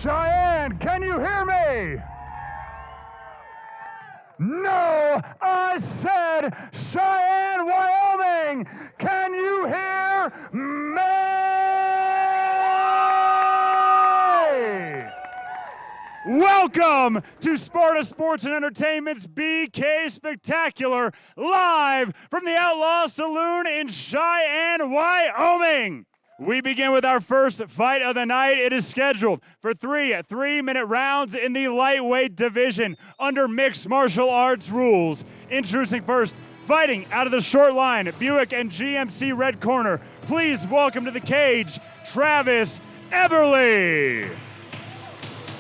Cheyenne, can you hear me? No, I said Cheyenne, Wyoming. Can you hear me? Welcome to Sparta Sports and Entertainment's BK Spectacular, live from the Outlaw Saloon in Cheyenne, Wyoming. We begin with our first fight of the night. It is scheduled for three 3-minute rounds in the lightweight division under mixed martial arts rules. Introducing first, fighting out of the short line, Buick and GMC red corner. Please welcome to the cage, Travis Berle.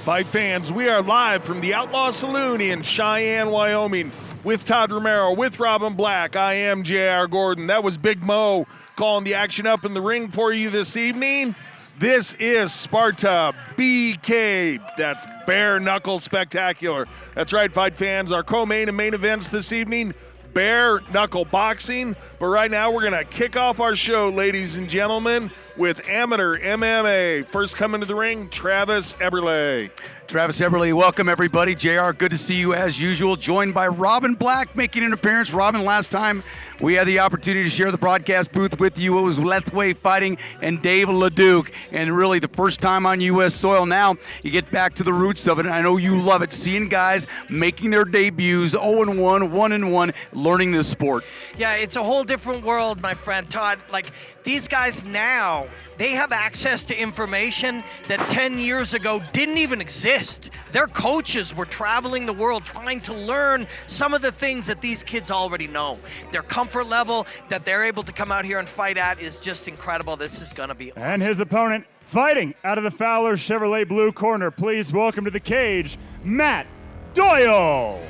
Fight fans, we are live from the Outlaw Saloon in Cheyenne, Wyoming, with Todd Romero, with Robin Black. I am J.R. Gordon. That was Big Mo calling the action up in the ring for you this evening. This is Sparta BK. That's Bare Knuckle Spectacular. That's right, fight fans. Our co-main and main events this evening, bare knuckle boxing. But right now we're going to kick off our show, ladies and gentlemen, with amateur MMA. First coming to the ring, Travis Berle. Travis Berle, welcome everybody. JR, good to see you as usual. Joined by Robin Black making an appearance. Robin, last time we had the opportunity to share the broadcast booth with you. It was Lethway fighting and Dave LeDuc, and really the first time on U.S. soil. Now you get back to the roots of it, and I know you love it, seeing guys making their debuts 0-1, 1-1, learning this sport. Yeah, it's a whole different world, my friend Todd. Like, these guys now, they have access to information that 10 years ago didn't even exist. Their coaches were traveling the world trying to learn some of the things that these kids already know. Their comfort level that they're able to come out here and fight at is just incredible. This is going to be awesome. And his opponent, fighting out of the Fowler Chevrolet blue corner. Please welcome to the cage, Matt Doyle.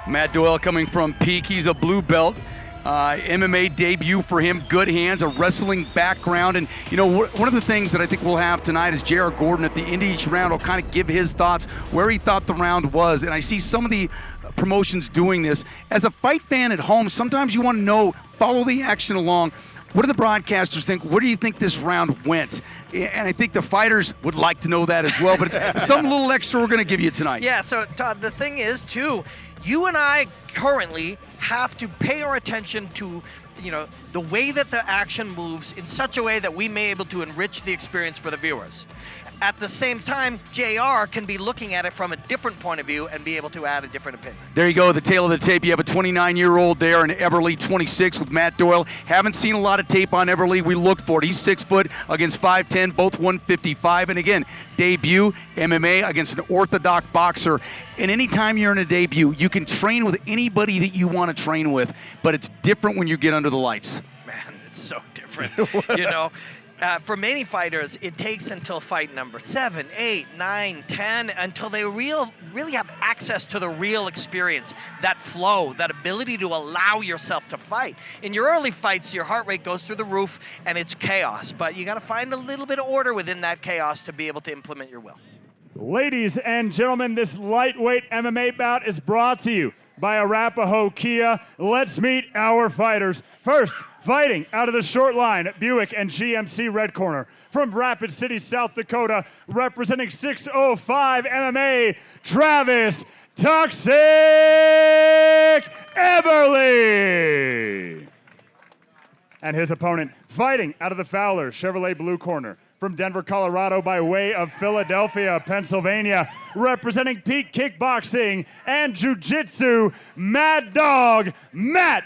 Matt Doyle coming from Peak. He's a blue belt. MMA debut for him, good hands, a wrestling background. And, you know, one of the things that I think we'll have tonight is J.R. Gordon at the end of each round will kind of give his thoughts where he thought the round was. And I see some of the promotions doing this. As a fight fan at home, sometimes you want to know, follow the action along. What do the broadcasters think? Where do you think this round went? And I think the fighters would like to know that as well. But it's some little extra we're going to give you tonight. Yeah, so Todd, the thing is, too, you and I currently have to pay our attention to, you know, the way that the action moves in such a way that we may be able to enrich the experience for the viewers. At the same time, JR can be looking at it from a different point of view and be able to add a different opinion. There you go, the tail of the tape. You have a 29-year-old there, and Berle, 26, with Matt Doyle. Haven't seen a lot of tape on Berle. We looked for it. He's 6 foot against 5'10", both 155. And again, debut MMA against an orthodox boxer. And anytime you're in a debut, you can train with anybody that you want to train with, but it's different when you get under the lights. Man, it's so different, you know. For many fighters, it takes until fight number 7, 8, 9, 10, until they really have access to the real experience, that flow, that ability to allow yourself to fight. In your early fights, your heart rate goes through the roof, and it's chaos. But you got to find a little bit of order within that chaos to be able to implement your will. Ladies and gentlemen, this lightweight MMA bout is brought to you by Arapahoe Kia. Let's meet our fighters. First, fighting out of the short line, Buick and GMC red corner. From Rapid City, South Dakota, representing 605 MMA, Travis Toxic Berle. And his opponent, fighting out of the Fowler Chevrolet blue corner. From Denver, Colorado, by way of Philadelphia, Pennsylvania, representing Peak Kickboxing and Jiu-Jitsu, Mad Dog, Matt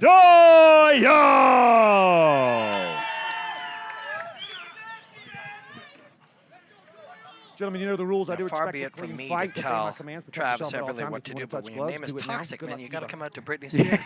Doyle. Gentlemen, you know the rules. I do Far expect be a it from clean me fight. to Obey my tell commands, protect Travis yourself at all Berle times. what to If you do, wanna but touch when your name gloves, is do it now. Toxic, Good man, luck. you got to Keep come out to Britney Spears.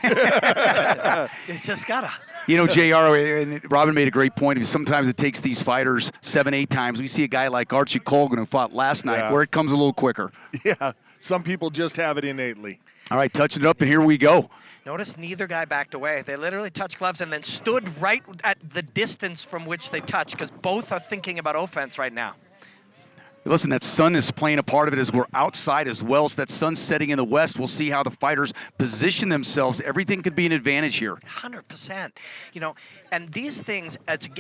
You just got to. You know, JR, and Robin made a great point. Sometimes it takes these fighters 7, 8 times. We see a guy like Archie Colgan who fought last night where it comes a little quicker. Yeah, some people just have it innately. All right, touching it up, and here we go. Notice neither guy backed away. They literally touched gloves and then stood right at the distance from which they touched, because both are thinking about offense right now. Listen, that sun is playing a part of it as we're outside as well. So that sun's setting in the west. We'll see how the fighters position themselves. Everything could be an advantage here. 100%. You know, and these things,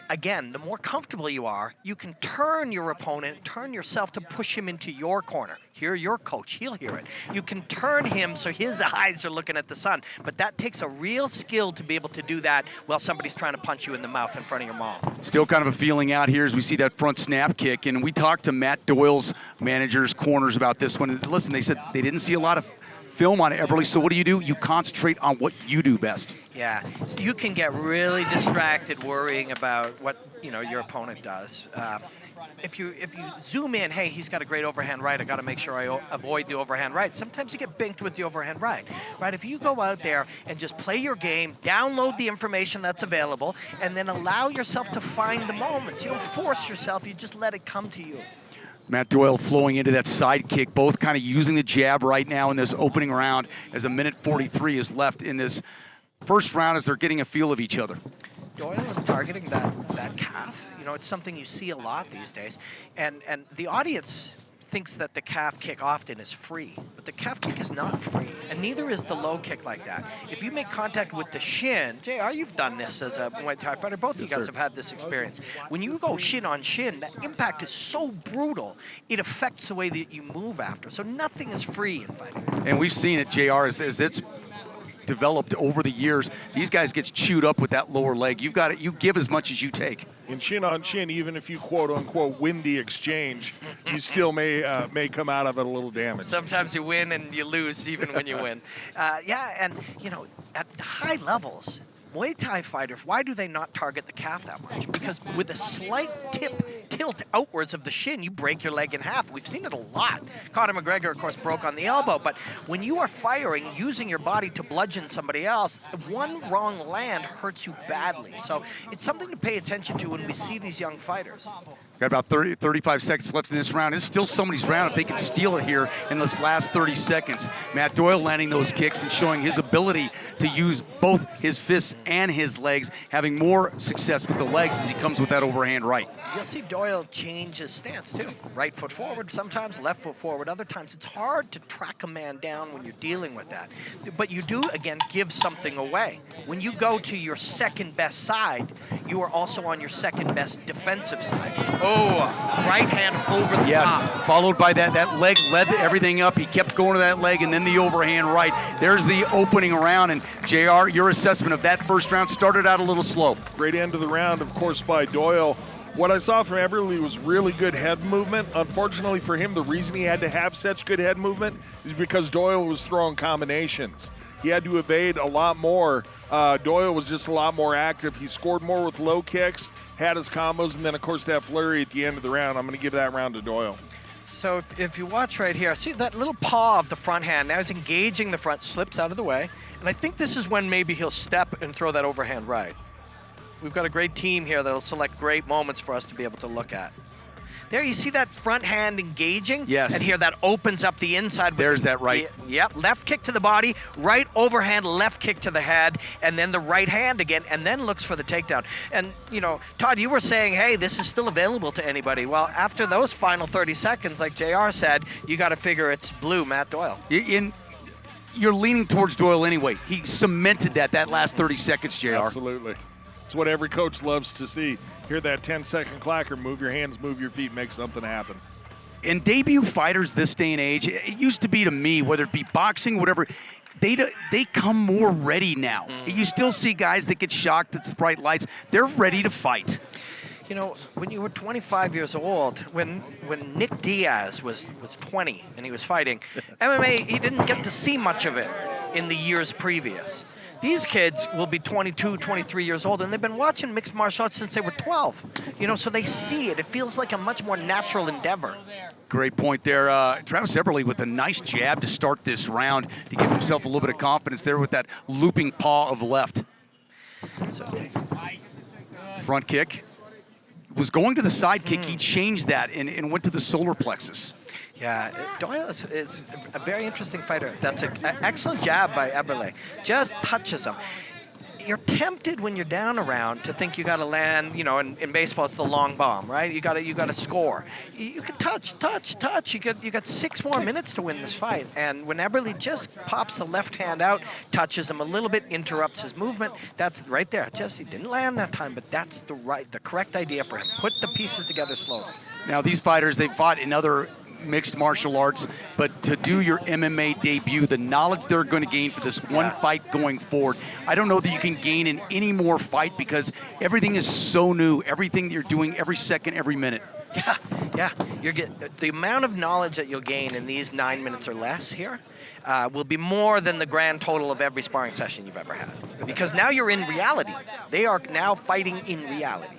again, the more comfortable you are, you can turn your opponent, turn yourself to push him into your corner. Hear your coach, he'll hear it. You can turn him so his eyes are looking at the sun. But that takes a real skill to be able to do that while somebody's trying to punch you in the mouth in front of your mom. Still kind of a feeling out here as we see that front snap kick. And we talked to Matt Doyle's managers, corners about this one. Listen, they said they didn't see a lot of film on EBERLE, so what do? You concentrate on what you do best. Yeah, you can get really distracted worrying about what your opponent does. If you zoom in, hey, he's got a great overhand right, I got to make sure I avoid the overhand right. Sometimes you get binked with the overhand right. If you go out there and just play your game, download the information that's available, and then allow yourself to find the moments. You don't force yourself, you just let it come to you. Matt Doyle flowing into that side kick, both kind of using the jab right now in this opening round as 1:43 is left in this first round as they're getting a feel of each other. Doyle is targeting that calf. It's something you see a lot these days. And the audience thinks that the calf kick often is free, but the calf kick is not free, and neither is the low kick like that. If you make contact with the shin, JR, you've done this as a Muay Thai fighter, both of you guys have had this experience. When you go shin on shin, that impact is so brutal, it affects the way that you move after. So nothing is free in fighting. And we've seen it, JR, as it's developed over the years. These guys get chewed up with that lower leg. You've got it. You give as much as you take. In chin on chin, even if you quote unquote win the exchange, you still may come out of it a little damaged. Sometimes you win and you lose even when you win. Yeah, and at high levels, Muay Thai fighters, why do they not target the calf that much? Because with a slight tilt outwards of the shin, you break your leg in half. We've seen it a lot. Conor McGregor, of course, broke on the elbow, but when you are firing, using your body to bludgeon somebody else, one wrong land hurts you badly. So it's something to pay attention to when we see these young fighters. Got about 35 seconds left in this round. It's still somebody's round if they can steal it here in this last 30 seconds. Matt Doyle landing those kicks and showing his ability to use both his fists and his legs, having more success with the legs as he comes with that overhand right. You'll see Doyle change his stance too. Right foot forward sometimes, left foot forward other times. It's hard to track a man down when you're dealing with that. But you do, again, give something away. When you go to your second best side, you are also on your second best defensive side. Oh, right hand over the top. Yes, followed by that leg led everything up. He kept going to that leg and then the overhand right. There's the opening round. And JR, your assessment of that first round started out a little slow. Great end of the round, of course, by Doyle. What I saw from EBERLE was really good head movement. Unfortunately for him, the reason he had to have such good head movement is because Doyle was throwing combinations. He had to evade a lot more. Doyle was just a lot more active. He scored more with low kicks, had his combos, and then, of course, that flurry at the end of the round. I'm going to give that round to Doyle. So if you watch right here, see that little paw of the front hand. Now he's engaging the front, slips out of the way. And I think this is when maybe he'll step and throw that overhand right. We've got a great team here that'll select great moments for us to be able to look at. There, you see that front hand engaging? Yes. And here that opens up the inside. There's that right. Yep, left kick to the body, right overhand, left kick to the head, and then the right hand again, and then looks for the takedown. And, Todd, you were saying, hey, this is still available to anybody. Well, after those final 30 seconds, like JR said, you got to figure it's blue, Matt Doyle. You're leaning towards Doyle anyway. He cemented that last 30 seconds, JR. Absolutely. It's what every coach loves to see. Hear that 10-second clacker, move your hands, move your feet, make something happen. And debut fighters this day and age, it used to be to me, whether it be boxing, whatever, they come more ready now. You still see guys that get shocked at the bright lights. They're ready to fight. When you were 25 years old, when Nick Diaz was 20 and he was fighting, MMA, he didn't get to see much of it in the years previous. These kids will be 22, 23 years old, and they've been watching mixed martial arts since they were 12. So they see it. It feels like a much more natural endeavor. Great point there. Travis Berle with a nice jab to start this round to give himself a little bit of confidence there with that looping paw of left. Front kick. Was going to the side kick. He changed that and went to the solar plexus. Yeah, Doyle is a very interesting fighter. That's an excellent jab by EBERLE. Just touches him. you're tempted when you're down a round to think you got to land, you know, in baseball it's the long bomb, right? You got to score. You can touch. You got 6 more minutes to win this fight. And when EBERLE just pops the left hand out, touches him a little bit, interrupts his movement, that's right there. Just he didn't land that time, but that's the correct idea for him. Put the pieces together slowly. Now these fighters, they've fought in other mixed martial arts, but to do your MMA debut, the knowledge they're going to gain for this one fight going forward, I don't know that you can gain in any more fight because everything is so new, everything that you're doing every second, every minute. Yeah. The amount of knowledge that you'll gain in these 9 minutes or less here will be more than the grand total of every sparring session you've ever had. Because now you're in reality. They are now fighting in reality.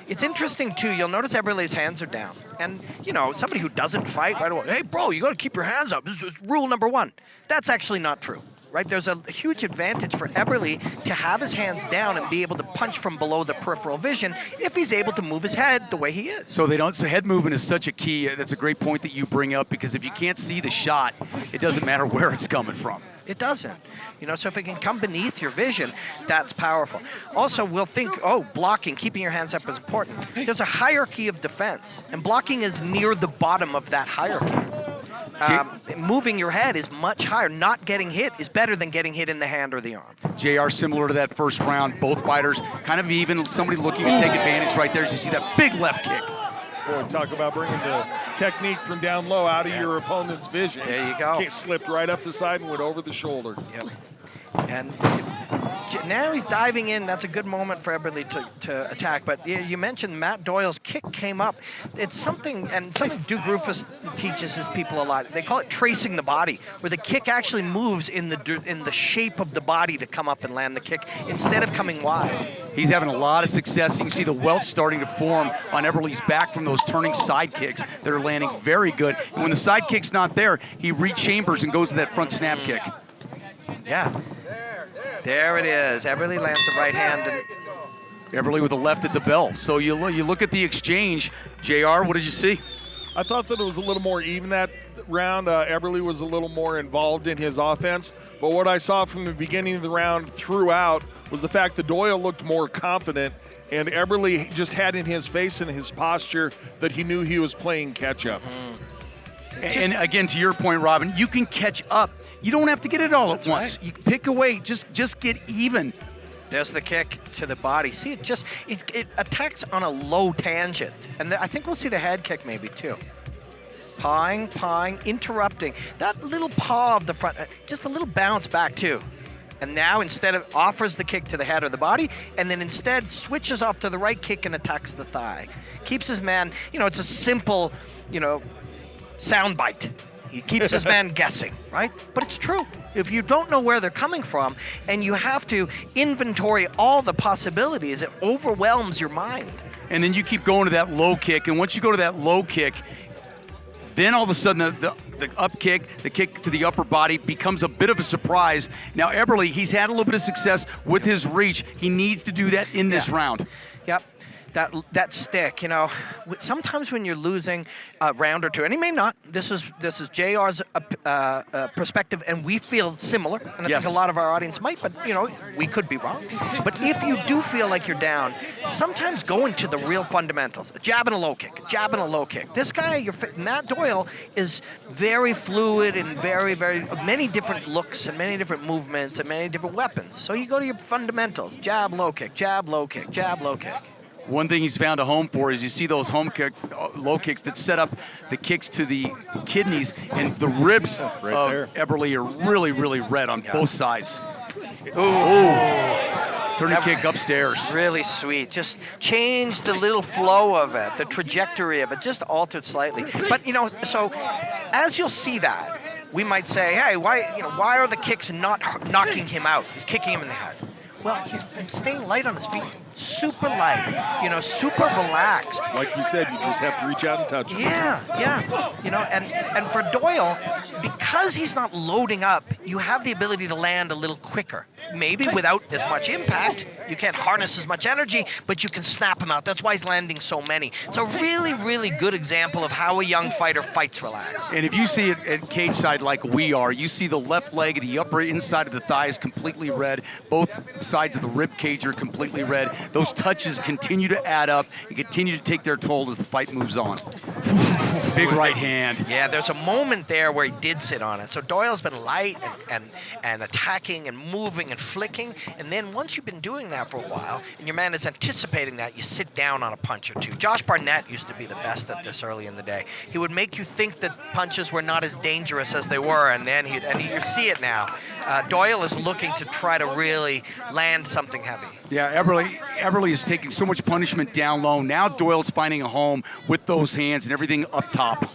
It's interesting, too. You'll notice EBERLE's hands are down. And, you know, somebody who doesn't fight right away, hey, bro, you got to keep your hands up. This is rule number 1. That's actually not true, right? There's a huge advantage for EBERLE to have his hands down and be able to punch from below the peripheral vision if he's able to move his head the way he is. So head movement is such a key. That's a great point that you bring up because if you can't see the shot, it doesn't matter where it's coming from. It doesn't. You know, so if it can come beneath your vision, that's powerful. Also, we'll think, blocking, keeping your hands up is important. There's a hierarchy of defense, and blocking is near the bottom of that hierarchy. Moving your head is much higher. Not getting hit is better than getting hit in the hand or the arm. JR, similar to that first round, both fighters kind of even, somebody looking to take advantage right there as you see that big left kick. Boy, talk about bringing the technique from down low out of your opponent's vision. There you go. Slipped right up the side and went over the shoulder. Yep. And now he's diving in. That's a good moment for EBERLE to attack. But you mentioned Matt Doyle's kick came up. It's something Duke Rufus teaches his people a lot. They call it tracing the body, where the kick actually moves in the shape of the body to come up and land the kick instead of coming wide. He's having a lot of success. You can see the welts starting to form on EBERLE's back from those turning side kicks that are landing very good. And when the side kick's not there, he re-chambers and goes to that front snap kick. Yeah. There it is. EBERLE lands the right hand. And EBERLE with the left at the bell. So you look at the exchange. JR, what did you see? I thought that it was a little more even that round. EBERLE was a little more involved in his offense. But what I saw from the beginning of the round throughout was the fact that Doyle looked more confident, and EBERLE just had in his face and his posture that he knew he was playing catch-up. And again, to your point, Robin, you can catch up. You don't have to get it all at once. Right. You pick away, just get even. There's the kick to the body. See, it attacks on a low tangent. And I think we'll see the head kick maybe too. Pawing, interrupting. That little paw of the front, just a little bounce back too. And now instead of offers the kick to the head or the body, and then instead switches off to the right kick and attacks the thigh. Keeps his man, it's a simple, sound bite. He keeps his man guessing, right? But it's true. If you don't know where they're coming from and you have to inventory all the possibilities, it overwhelms your mind. And then you keep going to that low kick, and once you go to that low kick, then all of a sudden the up kick, the kick to the upper body becomes a bit of a surprise. Now EBERLE, he's had a little bit of success with his reach. He needs to do that in this round. Yep. That stick, sometimes when you're losing a round or two, and he may not. This is JR's perspective, and we feel similar, and I think a lot of our audience might, but we could be wrong. But if you do feel like you're down, sometimes go into the real fundamentals: a jab and a low kick, a jab and a low kick. This guy, Matt Doyle, is very fluid and very, very many different looks and many different movements and many different weapons. So you go to your fundamentals: jab, low kick, jab, low kick, jab, low kick. One thing he's found a home for is you see those low kicks that set up the kicks to the kidneys, and the ribs of EBERLE are really, really red on both sides. Turning kick upstairs. Really sweet. Just change the little flow of it, the trajectory of it, just altered slightly. But so as you'll see that, we might say, hey, why are the kicks not knocking him out? He's kicking him in the head. Well, he's staying light on his feet. super light, super relaxed. Like you said, you just have to reach out and touch him. Yeah. And for Doyle, because he's not loading up, you have the ability to land a little quicker. Maybe without as much impact. You can't harness as much energy, but you can snap him out. That's why he's landing so many. It's a really, really good example of how a young fighter fights relaxed. And if you see it at cage side like we are, you see the left leg, the upper inside of the thigh is completely red. Both sides of the rib cage are completely red. Those touches continue to add up and continue to take their toll as the fight moves on. Big right hand. Yeah, there's a moment there where he did sit on it. So Doyle's been light and attacking and moving and flicking. And then once you've been doing that for a while and your man is anticipating that, you sit down on a punch or two. Josh Barnett used to be the best at this early in the day. He would make you think that punches were not as dangerous as they were, and then you see it now. Doyle is looking to try to really land something heavy. Yeah, EBERLE is taking so much punishment down low. Now Doyle's finding a home with those hands and everything up top.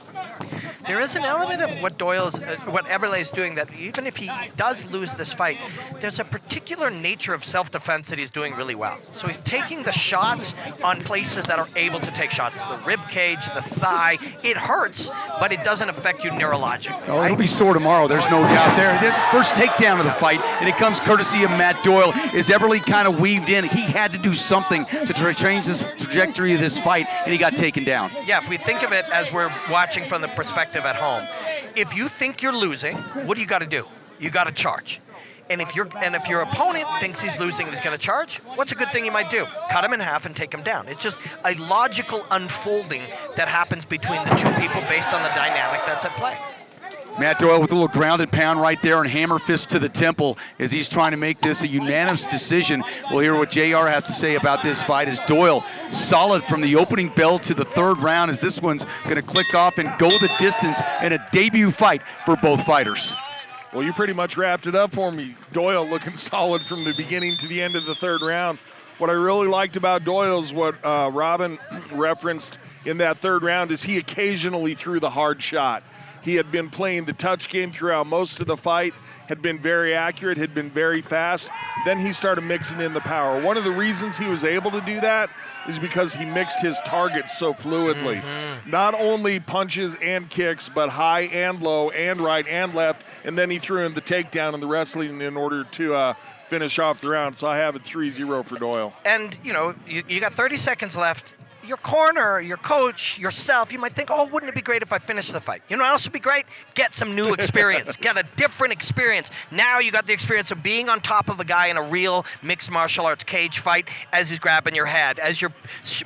There is an element of what EBERLE is doing that even if he does lose this fight, there's a particular nature of self-defense that he's doing really well. So he's taking the shots on places that are able to take shots. The rib cage, the thigh, it hurts, but it doesn't affect you neurologically. Oh, it'll be sore tomorrow, there's no doubt there. First takedown of the fight, and it comes courtesy of Matt Doyle. As EBERLE kind of weaved in, he had to do something to change this trajectory of this fight, and he got taken down. Yeah, if we think of it as we're watching from the perspective at home, if you think you're losing, what do you got to do? You got to charge. And if your opponent thinks he's losing and he's going to charge, what's a good thing you might do? Cut him in half and take him down. It's just a logical unfolding that happens between the two people based on the dynamic that's at play. Matt Doyle with a little grounded pound right there and hammer fist to the temple as he's trying to make this a unanimous decision. We'll hear what JR has to say about this fight as Doyle solid from the opening bell to the third round as this one's going to click off and go the distance in a debut fight for both fighters. Well, you pretty much wrapped it up for me. Doyle looking solid from the beginning to the end of the third round. What I really liked about Doyle is what Robin referenced in that third round is he occasionally threw the hard shot. He had been playing the touch game throughout most of the fight, had been very accurate, had been very fast. Then he started mixing in the power. One of the reasons he was able to do that is because he mixed his targets so fluidly. Not only punches and kicks, but high and low and right and left. And then he threw in the takedown and the wrestling in order to finish off the round. So I have it 3-0 for Doyle. And, you got 30 seconds left. Your corner, your coach, yourself, you might think, oh, wouldn't it be great if I finished the fight? You know what else would be great? Get some new experience. Get a different experience. Now you got the experience of being on top of a guy in a real mixed martial arts cage fight as he's grabbing your head, as you're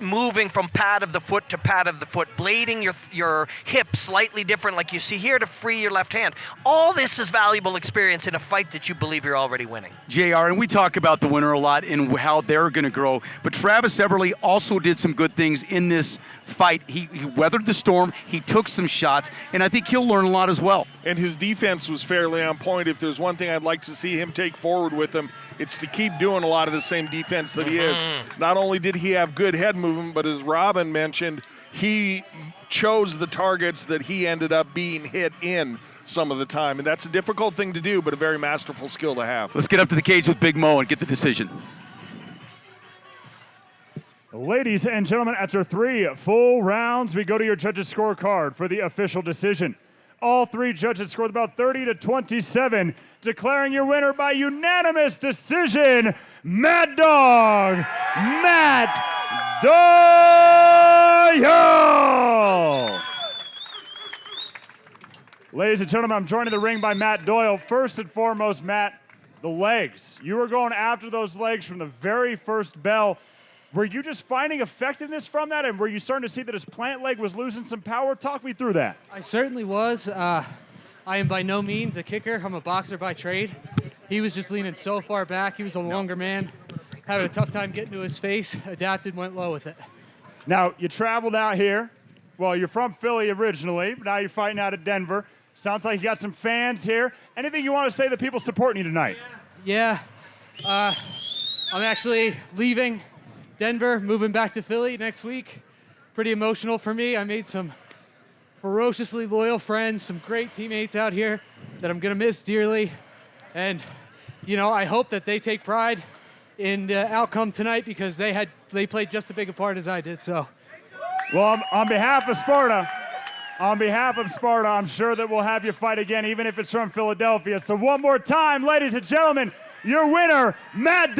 moving from pad of the foot to pad of the foot, blading your hip slightly different like you see here to free your left hand. All this is valuable experience in a fight that you believe you're already winning. JR, and we talk about the winner a lot and how they're going to grow, but Travis Berle also did some good things in this fight. He weathered the storm, he took some shots, and I think he'll learn a lot as well. And his defense was fairly on point. If there's one thing I'd like to see him take forward with him, it's to keep doing a lot of the same defense that he is. Not only did he have good head movement, but as Robin mentioned, he chose the targets that he ended up being hit in some of the time. And that's a difficult thing to do, but a very masterful skill to have. Let's get up to the cage with Big Mo and get the decision. Ladies and gentlemen, after 3 full rounds, we go to your judges' scorecard for the official decision. All 3 judges scored about 30-27, declaring your winner by unanimous decision, Matt Doyle! Ladies and gentlemen, I'm joined in the ring by Matt Doyle. First and foremost, Matt, the legs. You were going after those legs from the very first bell. Were you just finding effectiveness from that, and were you starting to see that his plant leg was losing some power? Talk me through that. I certainly was. I am by no means a kicker. I'm a boxer by trade. He was just leaning so far back. He was a longer man, having a tough time getting to his face, adapted, went low with it. Now, you traveled out here. Well, you're from Philly originally, but now you're fighting out of Denver. Sounds like you got some fans here. Anything you want to say to people supporting you tonight? Yeah. I'm actually leaving Denver, moving back to Philly next week. Pretty emotional for me. I made some ferociously loyal friends, some great teammates out here that I'm gonna miss dearly. And, I hope that they take pride in the outcome tonight because they played just as big a part as I did. So, well, on behalf of Sparta, I'm sure that we'll have you fight again, even if it's from Philadelphia. So one more time, ladies and gentlemen, your winner, Matt